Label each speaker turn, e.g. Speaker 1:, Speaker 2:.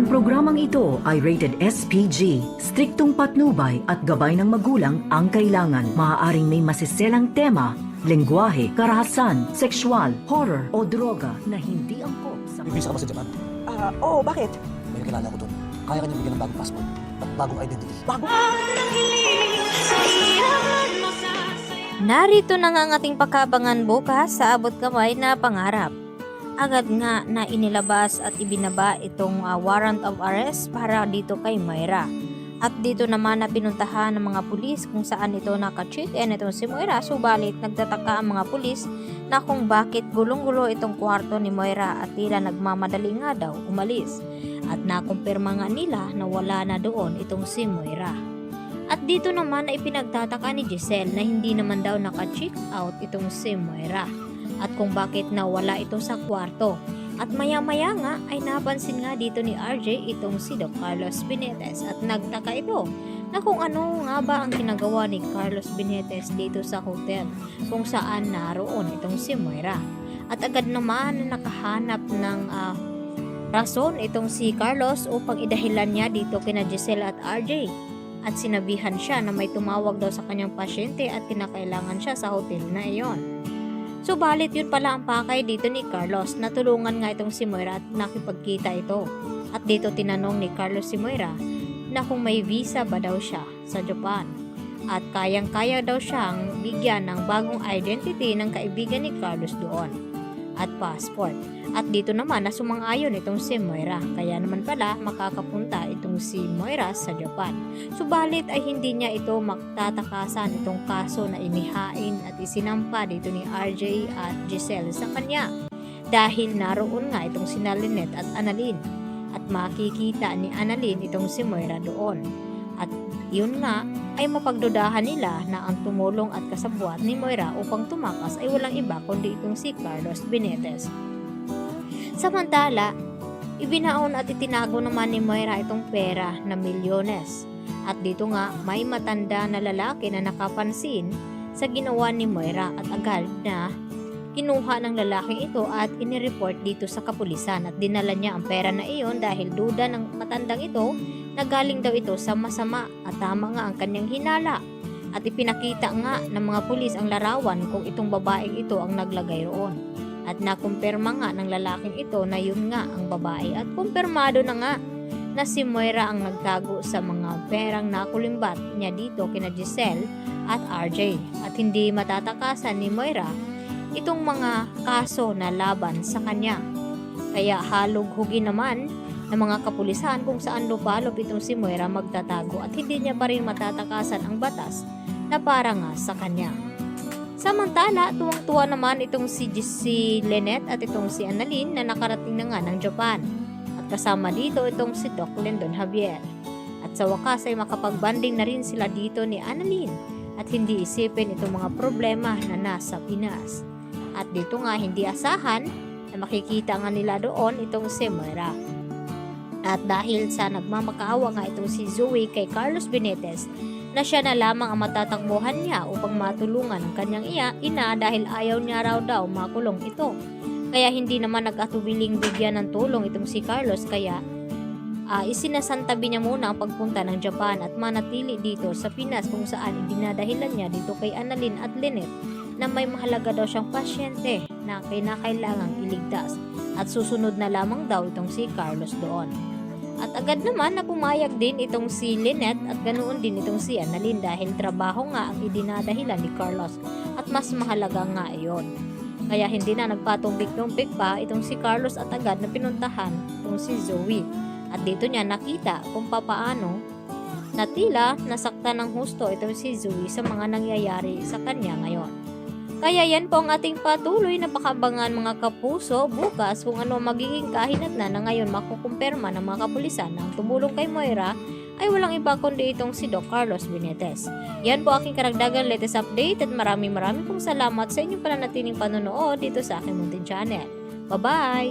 Speaker 1: Ang programang ito ay rated SPG. Striktong patnubay at gabay ng magulang ang kailangan. Maaaring may masiselang tema, lengguwahe, karahasan, sexual, horror o droga na hindi angkop sa...
Speaker 2: May visa ka ba sa Japan?
Speaker 3: Oo, bakit?
Speaker 2: May kilala ko doon. Kaya kanya bigyan ng bagong passport at bagong identity.
Speaker 3: Bago?
Speaker 4: Narito na nga ang ating pagkabangan bukas sa abot kamay na pangarap. Agad nga na inilabas at ibinaba itong warrant of arrest para dito kay Moira. At dito naman na pinuntahan ng mga pulis kung saan ito naka-check-in itong si Moira. Subalit nagtataka ang mga pulis na kung bakit gulong-gulo itong kwarto ni Moira at tila nagmamadali nga daw umalis. At nakumpirma nga nila na wala na doon itong si Moira. At dito naman ay pinagtataka ni Giselle na hindi naman daw naka-check out itong si Moira at kung bakit nawala ito sa kwarto. At maya-maya nga ay napansin nga dito ni RJ itong si Doc Carlos Benitez at nagtaka ito na kung ano nga ba ang ginagawa ni Carlos Benitez dito sa hotel kung saan naroon itong si Moira. At agad naman nakahanap ng rason itong si Carlos upang idahilan niya dito kina Giselle at RJ. At sinabihan siya na may tumawag daw sa kanyang pasyente at kinakailangan siya sa hotel na iyon. Subalit yun pala ang pakay dito ni Carlos na tulungan nga itong si Moira at nakipagkita ito. At dito tinanong ni Carlos si Moira na kung may visa ba daw siya sa Japan. At kayang-kaya daw siyang bigyan ng bagong identity ng kaibigan ni Carlos doon at passport. At dito naman na sumang-ayon itong si Moira. Kaya naman pala makakapunta itong si Moira sa Japan. Subalit ay hindi niya ito magtatakasan itong kaso na inihain at isinampa dito ni RJ at Giselle sa kanya. Dahil naroon nga itong si Lynette at Annalyn. At makikita ni Annalyn itong si Moira doon. At yun nga ay mapagdudahan nila na ang tumulong at kasabwat ni Moira upang tumakas ay walang iba kundi itong si Carlos Benitez. Samantala, ibinaon at itinago naman ni Moira itong pera na milyones. At dito nga may matanda na lalaki na nakapansin sa ginawa ni Moira at agad na kinuha ng lalaki ito at inireport dito sa kapulisan at dinala niya ang pera na iyon dahil duda ng matandang ito na galing daw ito sa masama at tama nga ang kanyang hinala. At ipinakita nga ng mga pulis ang larawan kung itong babaeng ito ang naglagay roon. At nakumpirma nga ng lalaking ito na yun nga ang babae at kumpirmado na nga na si Moira ang nagtago sa mga perang nakulimbat niya dito kina Giselle at RJ. At hindi matatakasan ni Moira itong mga kaso na laban sa kanya. Kaya halog-hugi naman ng mga kapulisan kung saan lupalop itong si Moira magtatago at hindi niya pa rin matatakasan ang batas na para nga sa kanya. Samantala, tuwang-tuwa naman itong si Lynette at itong si Annalyn na nakarating na nga ng Japan. At kasama dito itong si Doc Lyndon Javier. At sa wakas ay makapagbanding na rin sila dito ni Annalyn at hindi isipin itong mga problema na nasa Pinas. At dito nga hindi asahan na makikita nga nila doon itong si Moira. At dahil sa nagmamakaawa nga itong si Zoe kay Carlos Benitez na siya na lamang ang matatakbuhan niya upang matulungan ang kanyang ina dahil ayaw niya raw daw makulong ito. Kaya hindi naman nag-atubiling bigyan ng tulong itong si Carlos kaya isinasantabi niya muna ang pagpunta ng Japan at manatili dito sa Pinas kung saan dinadahilan niya dito kay Annalyn at Lynette na may mahalaga daw siyang pasyente na kinakailangang iligtas at susunod na lamang daw itong si Carlos doon. At agad naman na pumayag din itong si Lynette at ganoon din itong si Annalyn dahil trabaho nga ang idinadahilan ni Carlos at mas mahalaga nga iyon. Kaya hindi na nagpatumbik-tumbik pa itong si Carlos at agad na pinuntahan itong si Zoe. At dito niya nakita kung papaano na tila nasaktan ng husto itong si Zoe sa mga nangyayari sa kanya ngayon. Kaya yan po ang ating patuloy na pakabangan mga kapuso bukas kung ano magiging kahinatnan na ngayon makukumpirma ng mga kapulisan na ang tumulong kay Moira ay walang iba kundi itong si Doc Carlos Benitez. Yan po aking karagdagan latest update at maraming pong salamat sa inyong pananatiling panonood dito sa aking munting channel. Bye-bye!